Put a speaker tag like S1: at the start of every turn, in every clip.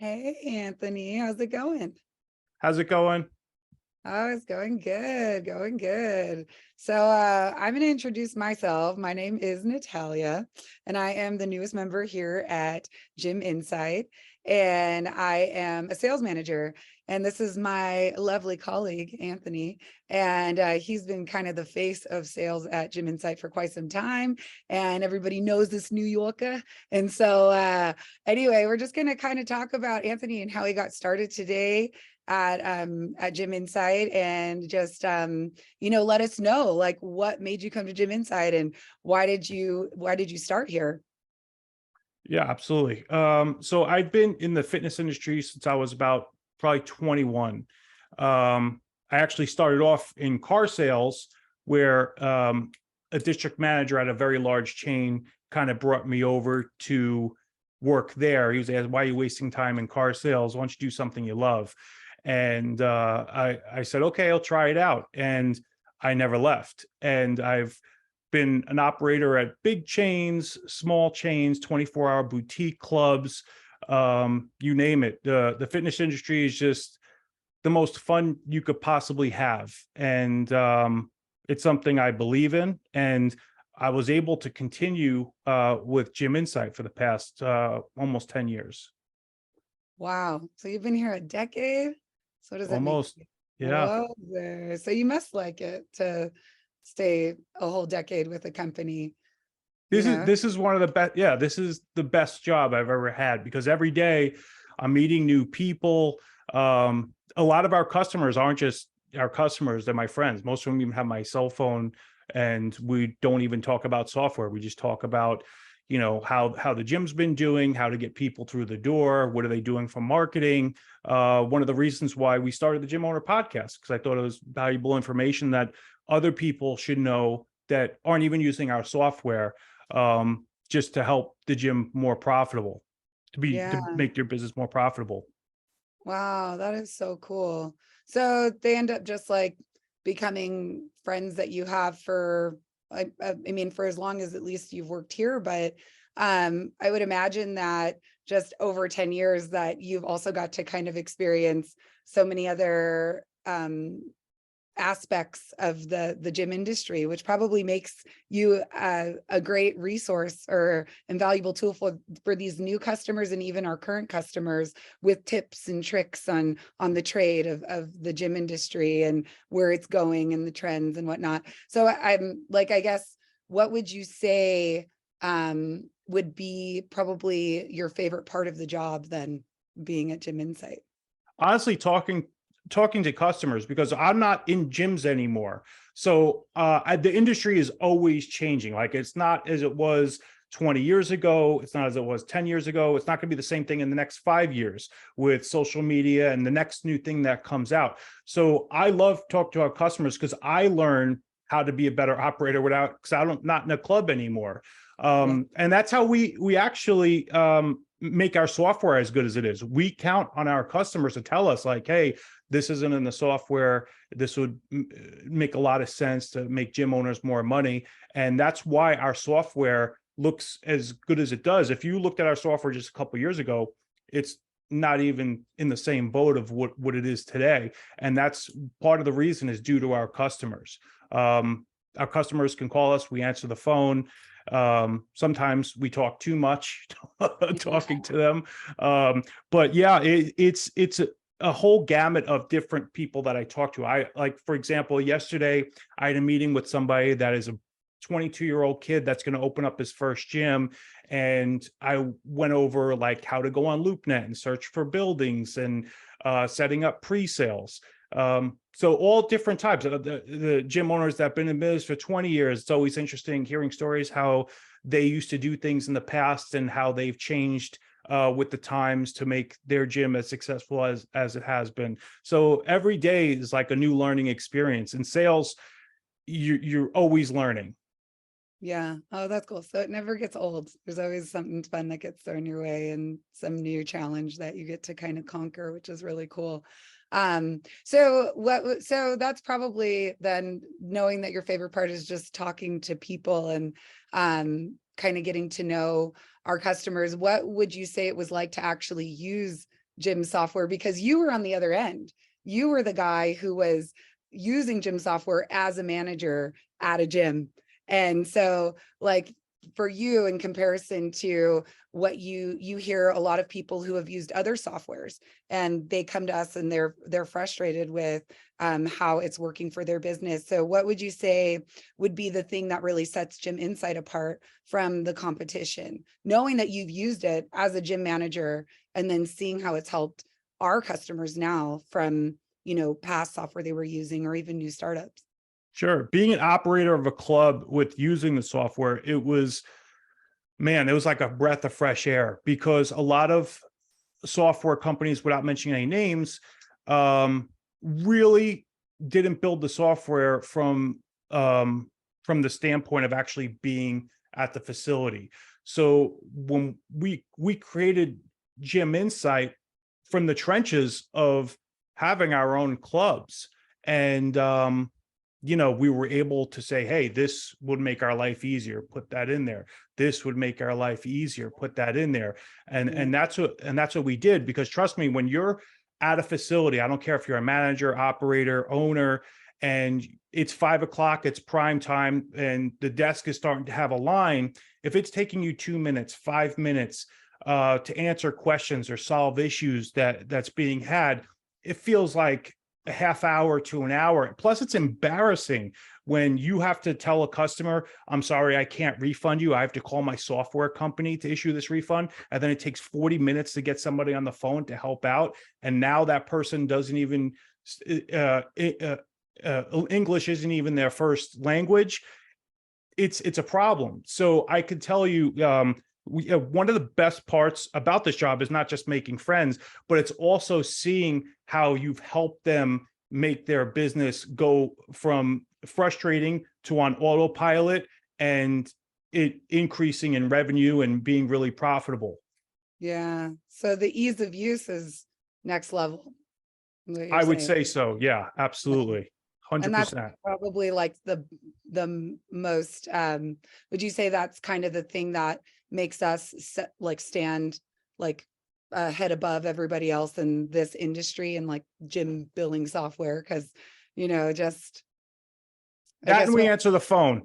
S1: Hey, Anthony, how's it going?
S2: How's it going?
S1: Oh, it's going good, going good. So, I'm going to introduce myself. My name is Natalia, and I am the newest member here at Gym Insight, and I am a sales manager. And this is my lovely colleague, Anthony, and he's been kind of the face of sales at Gym Insight for quite some time, and everybody knows this New Yorker. And so, anyway, we're just going to kind of talk about Anthony and how he got started today at Gym Insight, and just let us know like what made you come to Gym Insight, and why did you start here?
S2: Yeah, absolutely. So I've been in the fitness industry since I was about probably 21. I actually started off in car sales where a district manager at a very large chain kind of brought me over to work there. He was asked, "Why are you wasting time in car sales? Why don't you do something you love?" And I said, "Okay, I'll try it out." And I never left. And I've been an operator at big chains, small chains, 24-hour boutique clubs, you name it. The fitness industry is just the most fun you could possibly have. And it's something I believe in. And I was able to continue with Gym Insight for the past almost 10 years.
S1: Wow, so you've been here a decade. So what does that make
S2: Almost.
S1: you?
S2: Yeah.
S1: Whoa there. So you must like it to stay a whole decade with a company, you
S2: This is
S1: know?
S2: this is one of the best. Yeah, this is the best job I've ever had because every day I'm meeting new people. A lot of our customers aren't just our customers; they're my friends. Most of them even have my cell phone, and we don't even talk about software. We just talk about, how the gym's been doing, how to get people through the door, what are they doing for marketing. One of the reasons why we started the Gym Owner Podcast because I thought it was valuable information that other people should know that aren't even using our software, just to help the gym more profitable,
S1: Yeah.
S2: to make your business more profitable.
S1: Wow, that is so cool. So they end up just like becoming friends that you have for, I mean, for as long as at least you've worked here, but I would imagine that just over 10 years that you've also got to kind of experience so many other aspects of the gym industry, which probably makes you a great resource or invaluable tool for these new customers and even our current customers, with tips and tricks on the trade of the gym industry and where it's going and the trends and whatnot. So I'm like, I guess, what would you say would be probably your favorite part of the job then, being at Gym Insight?
S2: Honestly, talking to customers because I'm not in gyms anymore. So the industry is always changing. Like it's not as it was 20 years ago. It's not as it was 10 years ago. It's not going to be the same thing in the next 5 years with social media and the next new thing that comes out. So I love talking to our customers because I learn how to be a better operator without, because I'm not in a club anymore.
S1: Yeah.
S2: And that's how we actually make our software as good as it is. We count on our customers to tell us like, hey, this isn't in the software. This would make a lot of sense to make gym owners more money. And that's why our software looks as good as it does. If you looked at our software just a couple of years ago, it's not even in the same boat of what it is today. And that's part of the reason is due to our customers. Our customers can call us, we answer the phone. Sometimes we talk too much talking to them. But yeah, it's a whole gamut of different people that I talk to. I like, for example, yesterday I had a meeting with somebody that is a 22-year-old kid that's going to open up his first gym. And I went over like how to go on LoopNet and search for buildings and setting up pre-sales. So all different types of the gym owners that have been in business for 20 years. It's always interesting hearing stories, how they used to do things in the past and how they've changed with the times to make their gym as successful as it has been. So every day is like a new learning experience. In sales, you're always learning.
S1: Yeah. Oh, that's cool. So it never gets old. There's always something fun that gets thrown your way and some new challenge that you get to kind of conquer, which is really cool. So that's probably then, knowing that your favorite part is just talking to people and kind of getting to know our customers. What would you say it was like to actually use gym software because you were on the other end. You were the guy who was using gym software as a manager at a gym. And so like for you, in comparison to what you hear a lot of people who have used other softwares, and they come to us and they're frustrated with how it's working for their business. So what would you say would be the thing that really sets Gym Insight apart from the competition, knowing that you've used it as a gym manager and then seeing how it's helped our customers now from, you know, past software they were using or even new startups?
S2: Sure. Being an operator of a club with using the software, it was, man, it was like a breath of fresh air, because a lot of software companies, without mentioning any names, really didn't build the software from the standpoint of actually being at the facility. So when we created Gym Insight from the trenches of having our own clubs, and you know, we were able to say, hey, this would make our life easier, put that in there. This would make our life easier, put that in there. And that's what we did, because trust me, when you're at a facility, I don't care if you're a manager, operator, owner, and it's 5 o'clock, it's prime time, and the desk is starting to have a line. If it's taking you 2 minutes, 5 minutes to answer questions or solve issues that's being had, it feels like a half hour to an hour. Plus, it's embarrassing when you have to tell a customer, I'm sorry, I can't refund you. I have to call my software company to issue this refund. And then it takes 40 minutes to get somebody on the phone to help out. And now that person doesn't even, English isn't even their first language. It's a problem. So I could tell you, one of the best parts about this job is not just making friends, but it's also seeing how you've helped them make their business go from frustrating to on autopilot, and it increasing in revenue and being really profitable.
S1: Yeah. So the ease of use is next level, what you're
S2: I would
S1: saying.
S2: say so. Yeah, absolutely.
S1: And that's
S2: 100%.
S1: probably like the most, would you say that's kind of the thing that makes us like stand like a head above everybody else in this industry and like gym billing software? Because, you know, just I
S2: That,
S1: guess
S2: and we
S1: what,
S2: answer the phone.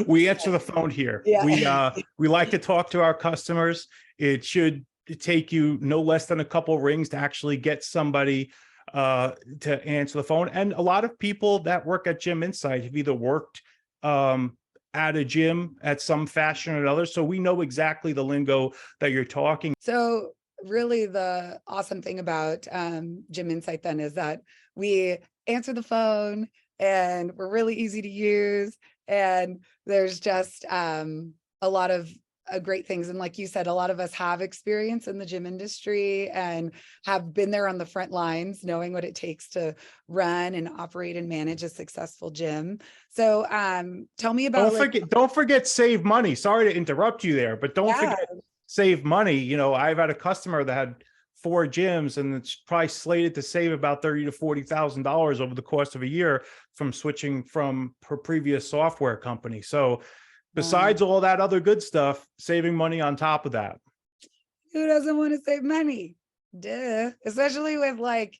S2: We answer the phone here.
S1: yeah.
S2: We like to talk to our customers. It should take you no less than a couple rings to actually get somebody to answer the phone. And a lot of people that work at Gym Insight have either worked at a gym at some fashion or another. So we know exactly the lingo that you're talking.
S1: So really the awesome thing about Gym Insight then is that we answer the phone and we're really easy to use, and there's just a lot of great things. And like you said, a lot of us have experience in the gym industry and have been there on the front lines, knowing what it takes to run and operate and manage a successful gym. So tell me about like,
S2: Don't forget save money. Sorry to interrupt you there, but don't
S1: yeah,
S2: forget save money. You know, I've had a customer that had 4 gyms, and it's probably slated to save about $30,000 to $40,000 over the course of a year from switching from her previous software company. So besides all that other good stuff, saving money on top of that.
S1: who doesn't want to save money? Duh. Especially with like,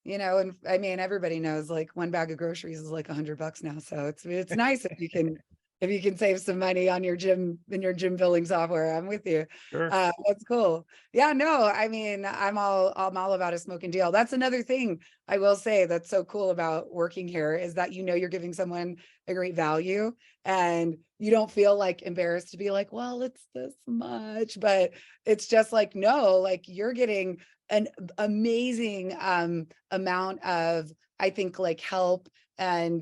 S1: you know, and I mean, everybody knows like one bag of groceries is like $100 now. So it's nice if you can save some money on your gym in your gym billing software. I'm with you.
S2: Sure.
S1: That's cool. Yeah, no, I mean, I'm all about a smoking deal. That's another thing I will say that's so cool about working here is that, you know, you're giving someone a great value and you don't feel like embarrassed to be like, well, it's this much, but it's just like, no, like you're getting an amazing amount of, I think, like help and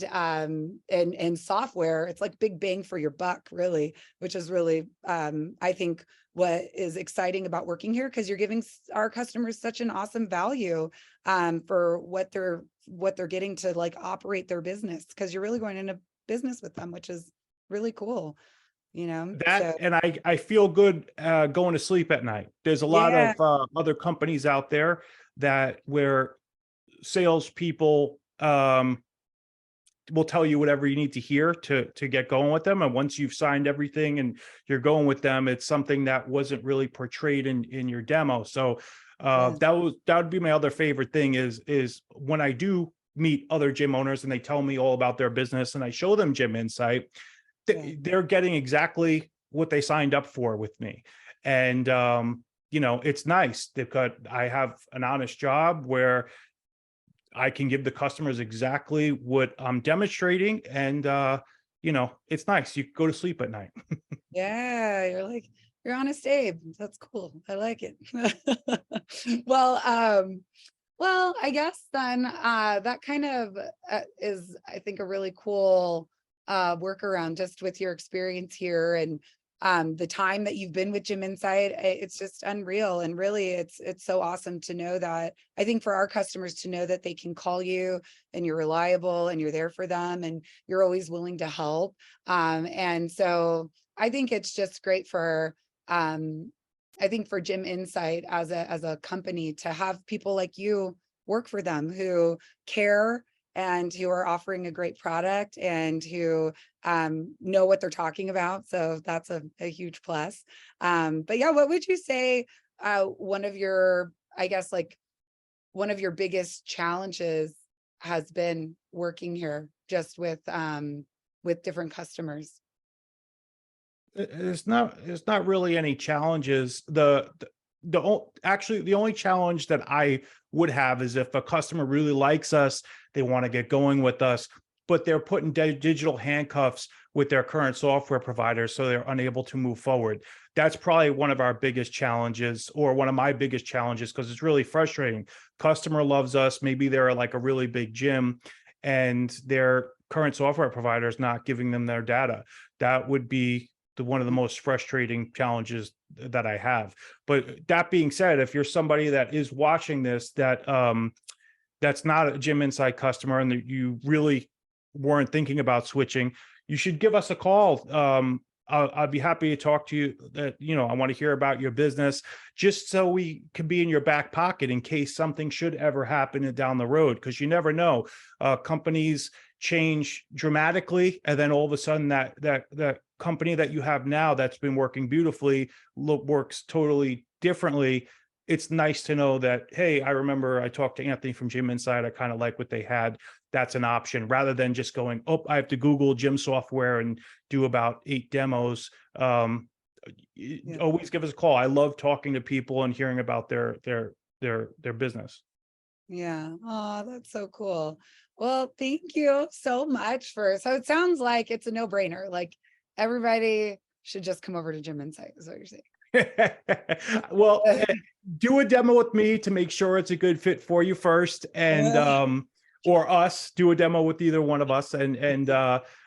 S1: software. It's like big bang for your buck, really, which is really I think what is exciting about working here, because you're giving our customers such an awesome value for what they're getting to like operate their business, because you're really going into business with them, which is really cool, you know.
S2: That,
S1: So
S2: and I feel good going to sleep at night. There's a lot
S1: yeah,
S2: of other companies out there that where salespeople will tell you whatever you need to hear to get going with them. And once you've signed everything and you're going with them, it's something that wasn't really portrayed in your demo. So
S1: Yeah.
S2: that would be my other favorite thing is when I do meet other gym owners and they tell me all about their business and I show them Gym Insight,
S1: Yeah.
S2: they're getting exactly what they signed up for with me. And you know, it's nice because I have an honest job where I can give the customers exactly what I'm demonstrating. And you know, it's nice. You go to sleep at night.
S1: Yeah, you're like, you're honest Abe. That's cool. I like it. Well, well, I guess then that kind of is, I think, a really cool workaround just with your experience here and the time that you've been with Gym Insight. It's just unreal. And really, it's so awesome to know that. I think for our customers to know that they can call you and you're reliable and you're there for them and you're always willing to help. And so I think it's just great for I think for Gym Insight as a company to have people like you work for them who care and who are offering a great product and who know what they're talking about. So that's a huge plus. But yeah, what would you say one of your, I guess, like one of your biggest challenges has been working here just with different customers?
S2: It's not really any challenges. Actually the only challenge that I would have is if a customer really likes us, they want to get going with us, but they're put in digital handcuffs with their current software provider, so they're unable to move forward. That's probably one of our biggest challenges, or one of my biggest challenges, because it's really frustrating. Customer loves us, maybe they're like a really big gym, and their current software provider is not giving them their data. That would be one of the most frustrating challenges that I have. But that being said, if you're somebody that is watching this, that's not a Gym Insight customer and that you really weren't thinking about switching, you should give us a call. I'd be happy to talk to you. That, you know, I want to hear about your business, just so we can be in your back pocket in case something should ever happen down the road, because you never know. Companies change dramatically, and then all of a sudden that company that you have now that's been working beautifully works totally differently. It's nice to know that, hey, I remember I talked to Anthony from Gym Insight, I kind of like what they had. That's an option, rather than just going, oh, I have to Google gym software and do about 8 demos.
S1: Yeah.
S2: Always give us a call. I love talking to people and hearing about their business.
S1: Yeah. Oh, that's so cool. Well, thank you so much so it sounds like it's a no-brainer. Like everybody should just come over to Gym Insight, is what you're saying.
S2: Well, do a demo with me to make sure it's a good fit for you first, and or us do a demo with either one of us, and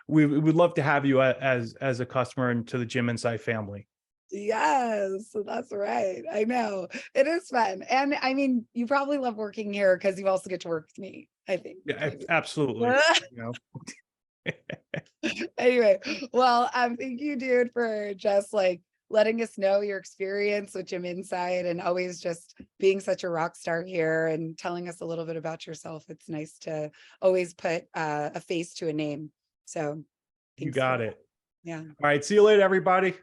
S2: we would love to have you as a customer and to the Gym Insight family.
S1: Yes, that's right. I know it is fun. And I mean, you probably love working here because you also get to work with me, I think.
S2: Yeah,
S1: Maybe.
S2: absolutely. You know.
S1: Anyway, well, thank you, dude, for just like letting us know your experience with Gym Insight and always just being such a rock star here and telling us a little bit about yourself. It's nice to always put a face to a name. So
S2: You
S1: thanks for
S2: got
S1: that.
S2: it.
S1: Yeah.
S2: All right. See you later, everybody.